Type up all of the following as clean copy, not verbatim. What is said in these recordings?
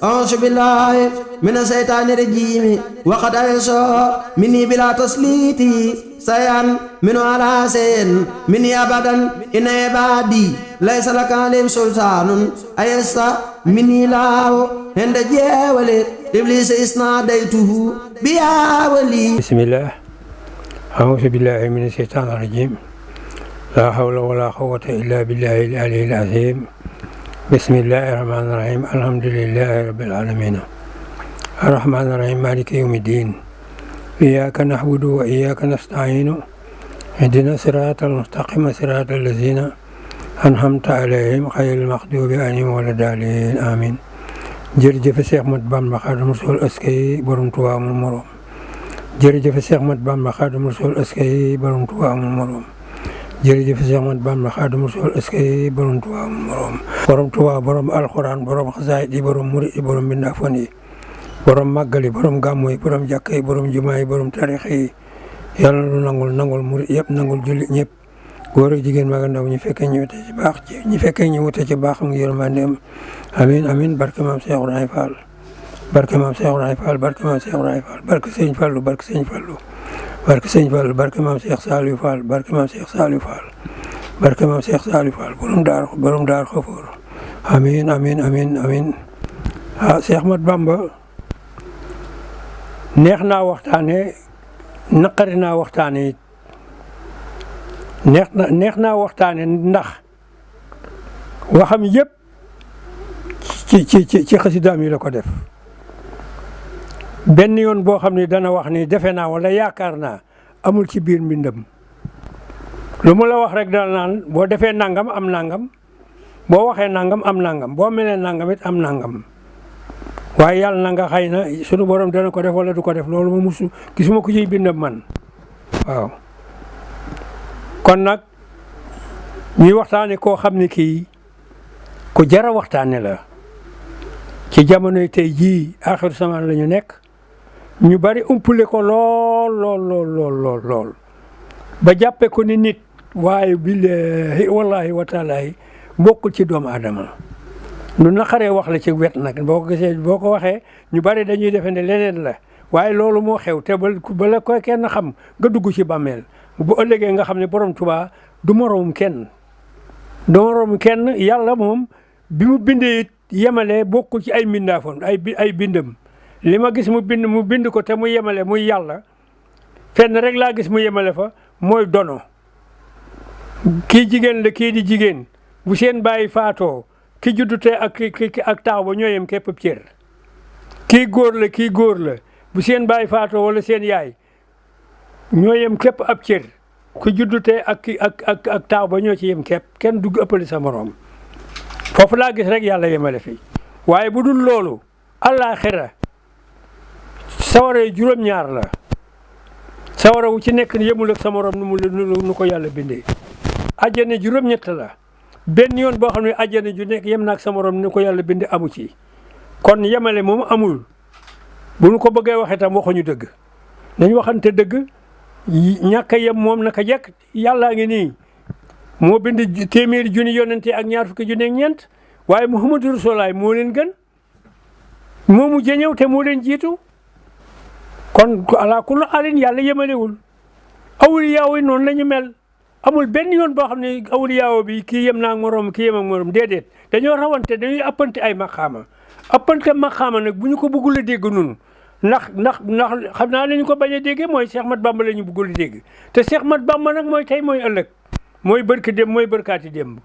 أعوذ بالله من الشيطان الرجيم وقد أيسو مني بلا تسليتي سيان من على سين مني أبدا إن عبادي ليس لك عليهم سلطان أيسا مني لاو عند جاولي إبليس إسناديته بيا ولي. بسم الله. أعوذ بالله من الشيطان الرجيم. لا حول ولا قوة إلا بالله العلي العظيم. بسم الله الرحمن الرحيم. الحمد لله رب العالمين الرحمن الرحيم مالك يوم الدين إياك نعبد وإياك نستعين اهدنا الصراط المستقيم صراط الذين أنعمت عليهم غير المغضوب عليهم ولا الضالين آمين. jërëjëf Seex Ahmadu Bamba Xaadimu Rasuul askay borom Tuubaa amul morom. jërëjëf Seex Ahmadu Bamba Xaadimu Rasuul askay borom Tuubaa amul morom. jërëjëf Seex Ahmadu Bamba Xaadimu Rasuul askay borom Tuubaa amul morom. borom Tuubaa borom alxuraan borom xasaayid yi borom murid yi borom mbindaafoon yi borom màggal yi borom gàmmu yi borom jàkka yi borom jumaa yi borom tariix yi yàlla na nangul murid yëpp nangul jullit ñëpp góor ak jigéen mag ak ndaw ñu fekkee ñu wute ci baax ñu fekkee ñu wute ci baax mu yërmandeem amiin amiin barke maam Cheikh Ibrahima Fall barke maam Cheikh Ibrahima Fall barke maam Cheikh Ibrahima Fall barke Sëñ Fallu barke Sëñ Fallu barke Sëñ Fallu barke maam Cheikh Saliou Fall barke maam Cheikh Saliou Fall barke maam Cheikh Saliou Fall borom daar Xafoor amiin amiin amiin amiin. ah Cheikh Ahmadu Bamba neex naa waxtaane naqari naa waxtaane it neex naa waxtaane ndax waxam yëpp ci xasidaam yi la ko def benn yoon boo xam ne dana wax ni defe naa wala yaakaar naa amul ci biir mbindam lu mu la wax rek dana naan boo defee nangam am nangam boo waxee nangam am nangam boo melee nangam it am nangam waaye yàlla na nga xëy na sunu borom dana ko def wala du ko def loolu ma musu gisuma ko ciy bindam man waaw. kon nag ñuy waxtaane koo xam ne kii ku jara waxtaane la ci jamonoy tey jii aaxiru samaan la ñu nekk ñu bari umpule ko lool ba jàppe ko ni nit waaye billahi wallahi wa taalaahi bokkul ci doomu aadama lu naqaree wax la ci wet nag boo ko gisee boo ko waxee ñu bari dañuy defe ne leneen la waaye loolu moo xew te bala koy kenn xam nga dugg ci bàmmeel bu ëllëgee nga xam ne borom Tuubaa du moroomum kenn yàlla moom bi mu bindee it yemale bokkul ci ay mbindaafoon ay bindam li ma gis mu bind ko te mu yemale muy yàlla fenn rek laa gis mu yemale fa mooy dono kii jigéen la kii di jigéen bu seen bàyyi faatoo ki juddute ak taaw ba ñoo yem képp cër kii góor la bu seen bàyyi faatoo wala seen yaay ñoo yem képp ab cër ku juddute ak taaw ba ñoo ci yem képp kenn du ëppale sa morom foofu laa gis rek yàlla yemale fi waaye bu dul loolu àllaaxira sawara juróom-ñaar la sawara wu ci nekk yemul ak sa morom nu ko yàlla bindee àjjana juróom-ñett la benn yoon boo xam ne àjjana ju nekk yem naak sa morom nu ko yàlla bindee amu ci kon yemale moom amul bu nu ko bëggee waxee tam waxuñu dëgg nañu waxante dëgg ñàkk a yem moom naka jekk yàllaa ngi nii moo bind téeméeri junni yonente ak ñaar fukki junni ak ñeent waaye Muhammadu Rasulullaah moo leen gën moo mu jëñëw te moo leen jiitu kon ala kulli alin yàlla yemalewul awliyaaw yi noonu la ñu mel amul benn yoon boo xam ne awliyaaw bi kii yem naa morom kii yem ak morom déedéet dañoo rawante dañuy appante ay maqaama nag bu ñu ko bëggul a dégg nun ndax xam naa la ñu ko bañ a déggee mooy Cheikh Ahmadu Bamba la ñu bëggul a dégg te Cheikh Ahmadu Bamba nag mooy tey mooy ëllëg mooy barki dem mooy barkaati démb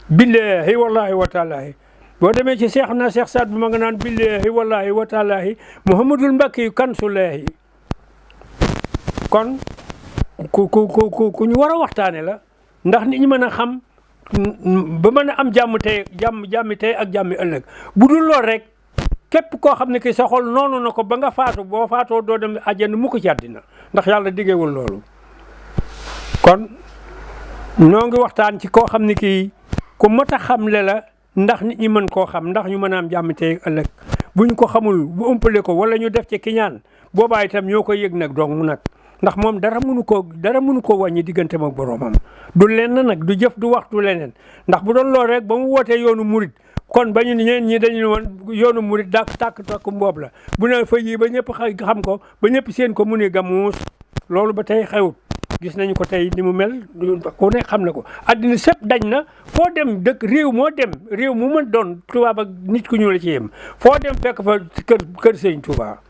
billahi wallahi wa taalaahi boo demee ci Cheikh Saad bu ma nga naan billahi wallahi wa taalaahi Muhammadul Mbakki yu kansulaahi kon ku ñu war a waxtaane la ndax nit ñi mën a xam ba mën a am jàmmi tey ak jàmmi ëllëg bu dul lool rek képp koo xam ne ki sa xol noonu na ko ba nga faatu boo faatoo doo dem àjjana mu ko ci àddina ndax yàlla diggéewul loolu kon ñoo ngi waxtaan ci koo xam ne kii ku mot a xamle la ndax nit ñi mën koo xam ndax ñu mën a am jàmm tey ëllëg bu ñu ko xamul bu ëmpale ko wala ñu def ci kiñaan boobaa itam ñoo ko yëg nag dong nag ndax moom dara mënu ko wàññi digganteem ak boroomam du lenn nag du jëf du wax du leneen ndax bu doon loolu rek ba mu wootee yoonu murit kon ba ñu ñeen ñi dañu woon yoonu murit tàkk mboob la bu ne fa yi ba ñëpp xam ko ba ñëpp seen ko mu ne gamuus loolu ba tey xewut gis nañu ko tey ni mu mel ku ne xam na ko addina sëpp dañ na foo dem dëkk réew moo dem réew mu mën doon tubaab ak nit ku ñuul la ci yem foo dem fekk fa kër sëñ Tuubaa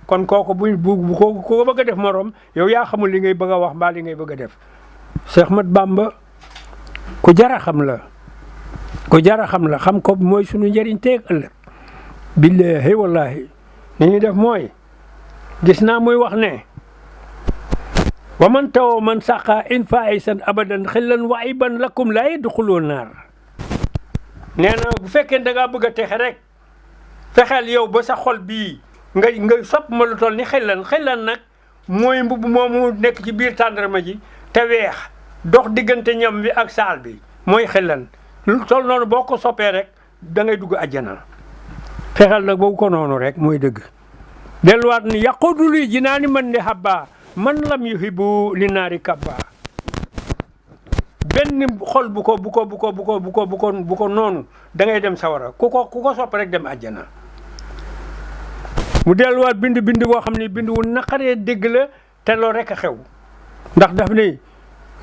kon kooku bu ko bëgg a def morom yow yaa xamul li ngay bëgg a wax mbaa li ngay bëgg a def Cheikh Ahmad Bamba ku jara xam la xam ko mooy sunu njëriñ teeg ëllëg billahi wallahi li ñuy def mooy gis naa muy wax ne wa man tawo man saqa in faisan abadan xillan wa iban lakum laa yadxuloo naar nee na bu fekkee da ngaa bëgg a texe rek fexeel yow ba sa xol bii nga sopp ma lu toll ni xillan nag mooy mbubb moomu nekk ci biir tàndarma ji te weex dox diggante ñam wi ak saal bi mooy xillan lu toll noonu boo ko soppee rek da ngay dugg àjjana fexeel nag boobu ko noonu rek mooy dëgg delluwaat ni yaquudu li jinaani man ne habba man lam yuhibbu li naari kabba benn xol bu ko noonu da ngay dem sawara ku ko sopp rek dem àjjana mu delluwaat bind boo xam ne bind wu naqaree dégg la te loolu rek a xew ndax daf ne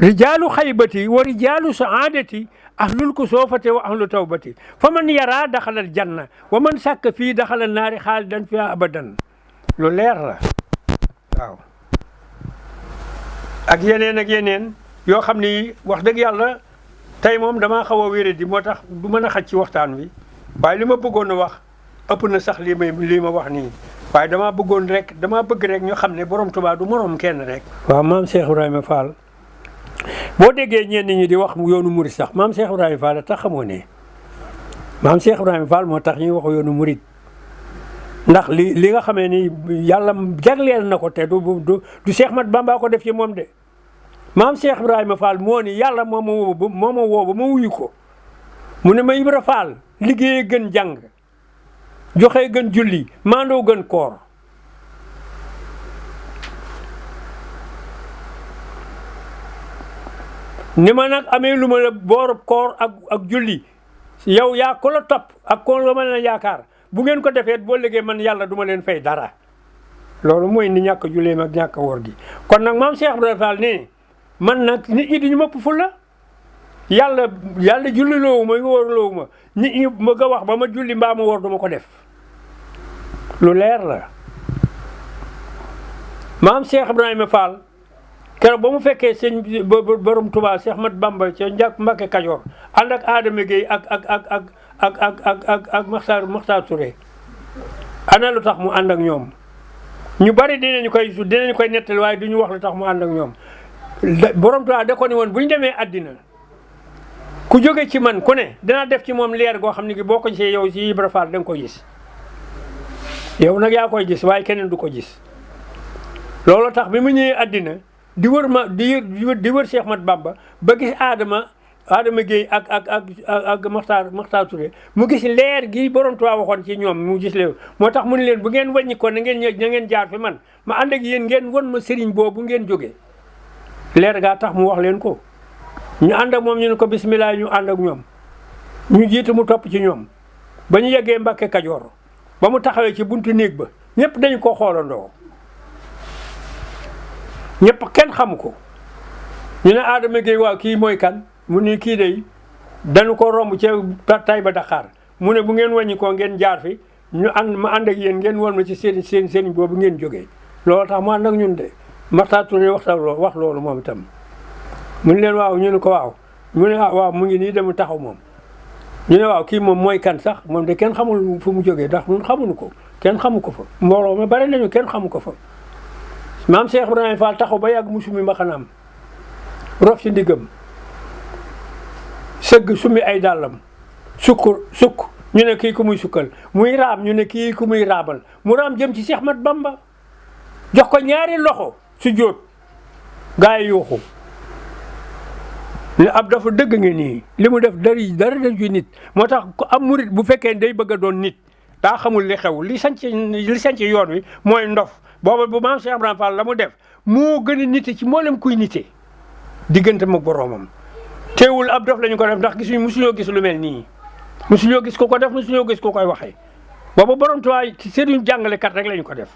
rijaalu xaybati wa rijaalu saadati ahlul kusoofati wa ahlu tawbati fa man yara daxalal janna wa man sàkk fii daxalal naari xaalidan fiha abadan lu leer la waaw ak yeneen yoo xam ni wax dëgg yàlla tey moom damaa xaw a wéré di moo tax du mën a xaj ci waxtaan wi waaye li ma bëggoon a wax ëpp na sax lii ma wax nii waaye damaa bëgg rek ñu xam ne borom Tuubaa du morom kenn rek. waaw maam Cheikh Ibrahima Fall boo déggee ñenn ñi di wax yoonu murit sax maam Cheikh Ibrahima Fall tax xamoo ne maam Cheikh Ibrahima Fall moo tax ñuy wax yoonu murit ndax li nga xamee ni yàlla jagleel na ko te du Cheikh Ahmad Bamba ko def ci moom de maam Cheikh Ibrahima Fall moo ni yàlla moo ma woo ba ma wuyu ko mu ne ma Ibra Fall liggéeyee gën jàng joxe gën julli maandoo gën koor ni ma nag amee lu ma la boorub koor ak julli yow yaa ko la topp ak ko la mën a yaakaar bu ngeen ko defee boo liggéey man yàlla duma leen fay dara loolu mooy ni ñàkk a julleem ak ñàkk a woor gi kon nag maam Cheikh Ibrahima Fall nii man nag nit ñi duñu mëpp fu la yàlla julli loowu ma wóor loowu ma nit ñi bëgg a wax ba ma julli mbaa ma wóor duma ko def lu leer la maam Cheikh Ibrahima Fall keroog ba mu fekkee sëñ borom Tuubaa Cheikh Ahmad Bamba ca Mbàkke Kajoor ànd ak Adama Gueye ak Maxtaar Touré ana lu tax mu ànd ak ñoom ñu bari dinañu koy nettali waaye duñu wax lu tax mu ànd ak ñoom borom Tuubaa da ko ni woon bu ñu demee àddina ku jóge ci man ku ne dinaa def ci moom leer goo xam ne boo ko gisee yow si Ibra Fall da nga ko gis yow nag yaa koy gis waaye keneen du ko gis loolu tax bi mu ñëwee àddina di wër Cheikh Ahmad Bamba ba gis Adama Gueye ak Maxtaar Touré mu gis leer gi borom Tuubaa waxoon ci ñoom mu gis leen moo tax mu ne leen bu ngeen wàññi ko na ngeen jaar fi man ma ànd ak yéen ngeen won ma sëriñ boobu ngeen jógee leer gaa tax mu wax leen ko ñu ànd ak moom ñu ne ko bismillah ñu ànd ak ñoom ñu jiitu mu topp ci ñoom ba ñu yeggee Mbàkke Kajoor ba mu taxawee ci buntu néeg ba ñëpp dañu ko xoolandoo ñëpp kenn xamu ko ñu ne Adama Gueye waaw kii mooy kan mu ne kii day dañu ko romb ca Taïba Dakar mu ne bu ngeen wàññi ko ngeen jaar fi ñu ma ànd ak yéen ngeen won ma ci seen boobu ngeen jógee loolu tax mu ànd ak ñun de Maxtaar Touré wax loolu moom itam mu ne leen waaw ñu ne ko waaw mu ne waaw mu ngi nii dem taxaw moom ñu ne waaw kii moom mooy kan sax moom de kenn xamul fu mu jógee ndax ñun xamuñu ko kenn xamu ko fa mbooloo ma bari nañu kenn xamu ko fa maam Cheikh Ibrahima Fall taxaw ba yàgg mu sumi mbaxanaam rof ci ndiggam sëgg sumi ay dàllam sukk ñu ne kii ku muy sukkal muy raam ñu ne kii ku muy raabal mu raam jëm ci Cheikh Ahmad Bamba jox ko ñaari loxo su jóot gaa yi yuuxu ne ab dafa dëgg nga nii li mu def dara ci nit moo tax ku am murit bu fekkee day bëgg a doon nit daa xamul li xew li sanc yoon wi mooy ndof booba bu maam Cheikh Ibrahima Fall la mu def moo gën a nite ci mboolem kuy nite diggante mag boroomam teewul ab dof lañu ko def ndax musuñoo gis lu mel nii mosuñoo gis ko def mosuñoo gis ko koy waxee booba borom Tuubaa ci sëriñ jàngalekat rek lañu ko def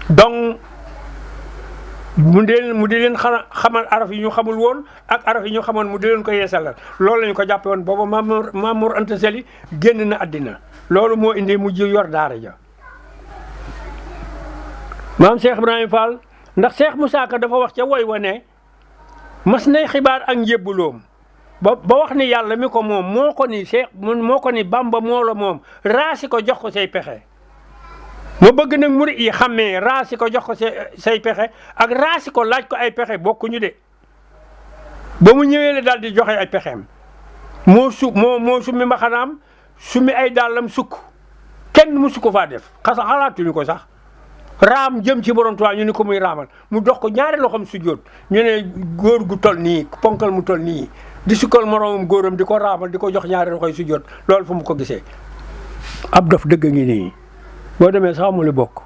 donc mu di leen xamal araf yi ñu xamul woon ak araf yi ñu xamoon mu di leen ko yeesalal loolu lañu ko jàppe woon booba Maam Mor Anta Sali génn na àddina loolu moo indi mu yor daara ja maam Cheikh Ibrahima Fall ndax Cheikh Moussa Ka dafa wax ca woy wa ne mas nay xibaar ak njébbuloom ba wax ni yàlla mi ko moom moo ko ni Bamba moo la moom raasi ko jox ko say pexe ma bëgg nag murit yi xàmmee raasi ko jox ko say pexe ak raasi ko laaj ko ay pexe bokkuñu de ba mu ñëwee la daal di joxe ay pexeem moo summi mbaxanaam summi ay dàllam sukk kenn musu ko faa def xalaatuñu ko sax raam jëm ci borom Tuubaa ñu ni ko muy raamal mu dox ko ñaari loxoom sujjóot ñu ne góor gu tol nii ponkal mu tol nii di sukkal moroomam góoram di ko raamal di ko jox ñaari loxoy sujjóot loolu fu mu ko gisee ab dof dëgg ngi nii boo demee sax amul bokk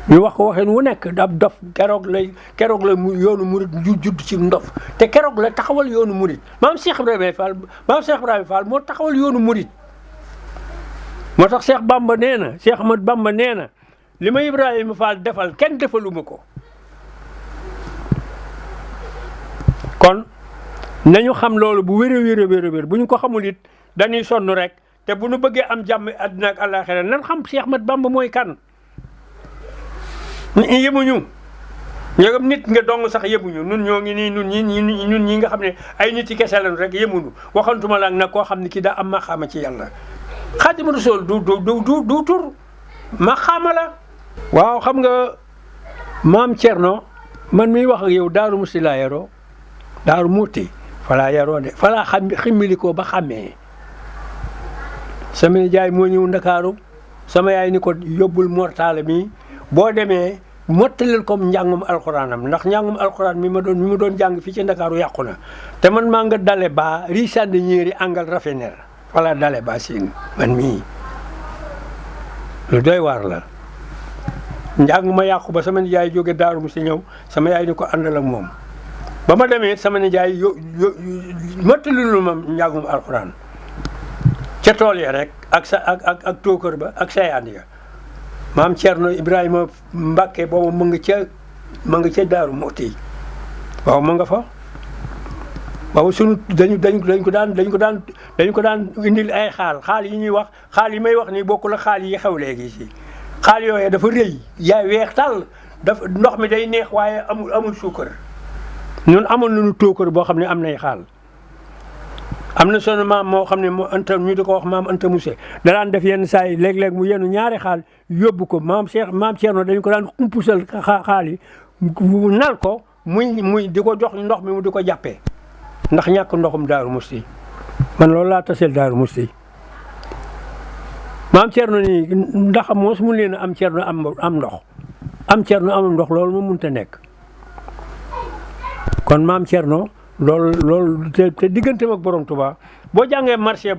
ñu wax ko waxeen wu nekk ab dof keroog la yoonu murit judd ci ndof te keroog la taxawal yoonu murit maam Cheikh Ibrahima Fall moo taxawal yoonu murit moo tax Cheikh Bamba nee na Cheikh Ahmad Bamba nee na li ma Ibrahima Fall defal kenn defaluma ko kon nañu xam loolu bu wér bu ñu ko xamul it dañuy sonn rek te bu nu bëggee am jàmm àddina ak àllaaxira nan xam Cheikh Ahmad Bamba mooy kan yëmuñu ñoom nit nga dong sax yëmuñu nun ñoo ngi nii ñun ñi nga xam ne ay nit yi kese lañu rek yëmuñu waxantuma la nag koo xam ne kii daa am maxaama ci yàlla Xaadimu Rasuul du tur maxaama la waaw xam nga maam Thierno man miy wax ak yow Daaru Musti laa yaroo Daaru Musti fa laa yaroo de fa laa ximmilikoo ba xàmmee sama nijaay moo ñëw Ndakaaru sama yaay ni ko yóbbul mortale mi boo demee mottalil ko njàngum alxuraanam ndax njàngum alxuraan mi ma doon jàng fii ci Ndakaaru yàqu na te man maa nga dale ba risande ñéeri angal rafener wala dale ba siin man mii lu doy waar la njàng ma yàqu ba sama nijaay jóge Daaru Musti ñëw sama yaay ni ko àndal ak moom ba ma demee sama nijaay mottalilu ma njàngum alxuraan ca tool ya rek ak tóokër ba ak sayaan ya maam Thierno Ibrahima Mbacke boobu mu nga ca Daaru Musti waaw mu nga fa boobu sunu dañ ko daan indil ay xaal yi ñuy wax xaal yi may wax nii bokkul ak xaal yi xew léegi si xaal yooyu dafa rëy yaay weex tàll dafa ndox mi day neex waaye amul suukar ñun amul nañu tóokër boo xam ne am nay xaal am na sunu maam moo xam ne moo Anta ñu di ko wax maam Anta Mousse da daan def yenn saa yi léeg-léeg mu yenu ñaari xaal yóbbu ko maam Thierno dañu ko daan kumpusal xaal yi nal ko muy di ko jox ndox mi mu di ko jàppee ndax ñàkk ndoxum Daaru Musti man loolu laa taseel Daaru Musti maam Thierno nii ndax mos mu leen am Thierno am ndox am Thierno amul ndox loolu mu mënta nekk kon maam Thierno loolu te digganteem ak borom Touba boo jàngee marché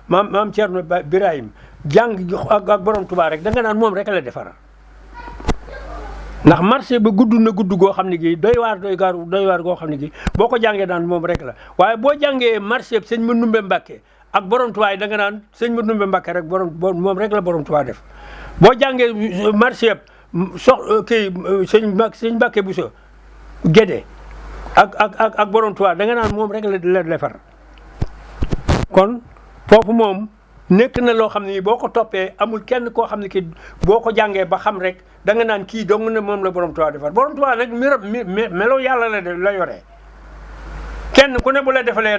maam Thierno Birahim jàng ak borom Touba rek da nga naan moom rek la defar ndax marché ba gudd na gudd goo xam ne gii doy waar goo xam ne gii boo ko jàngee daan moom rek la waaye boo jàngee marché sëñ Mandumbe Mbàkke ak borom Touba yi da nga naan sëñ Mandumbe Mbàkke rek moom rek la borom Touba def boo jàngee marché sëñ Mbàkke Buso Gédé ak borom Touba da nga naan moom rek la defar kon foofu moom nekk na loo xam ne boo ko toppee amul kenn koo xam ne ki boo ko jàngee ba xam rek da nga naan kii dong ne moom la borom Touba defar borom Touba nag melo yàlla la yoree kenn ku ne bu la defalee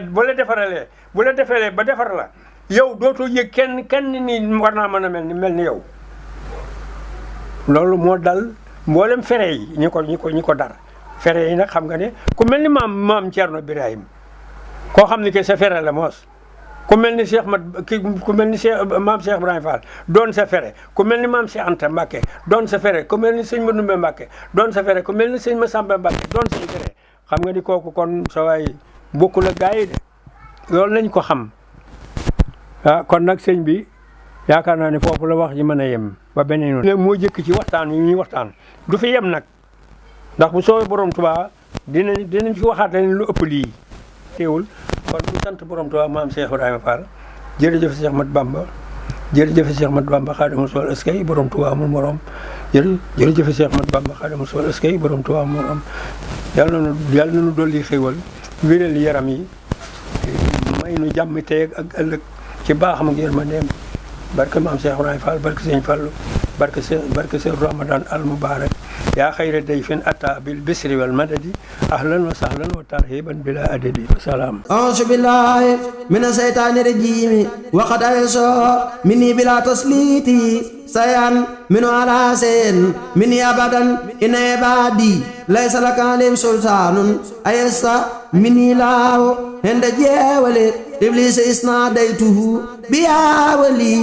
ba defar la yow dootoo yëg kenn ni war naa mën a mel ni yow loolu moo dal mboolem fere yi ñi ko dar fere yi nag xam nga ne ku mel ni maam Thierno Birahim koo xam ne que sa fere la moos ku mel ni maam Cheikh Ibrahima Fall doon sa fere ku mel ni maam Cheikh Anta Mbacke doon sa fere ku mel ni sëñ Mandumbe Mbacke doon sa fere ku mel ni sëñ Massamba Mbacke doon sa fere xam nga ni kooku kon sa waay bokkul ak gaa yi de loolu nañ ko xam kon nag sëñ bi yaakaar naa ne foofu la wax ji mën a yem ba beneen yoon moo jëkk ci waxtaan yi ñuy waxtaan du fi yem nag ndax bu soobee borom Touba dinañ ci waxaat leneen lu ëpp lii teewul kon ku sant borom Tuubaa maam Cheikh Ibrahima Fall jërëjëf Cheikh Mat Bamba jërëjëf Cheikh Mat Bamba Xaadimu Rasuul eskay borom Tuubaa amul morom jërëjëf Cheikh Mat Bamba Xaadimu Rasuul eskay borom Tuubaa amul morom yàlla na nu dolli xéwal wéral yaram yi may nu jàmm teeg ak ëllëg ci baaxam ak yërmandeem barke maam Cheikh Ibrahima Fall barke Sëñ Fallu barke Sëñ Ramadan al Mubarak yaa xayra dayfin ata bil bisri wal madadi ahlan wa sahlan wa tarhiban bila adadi wa salaam. أعوذ بالله من الشيطان الرجيم وقد أيسر مني بلا تسليط سيان من على سين مني أبدا إن عبادي ليس لك عليهم سلطان أيسر مني له عند جاول إبليس إسناديته بيا ولي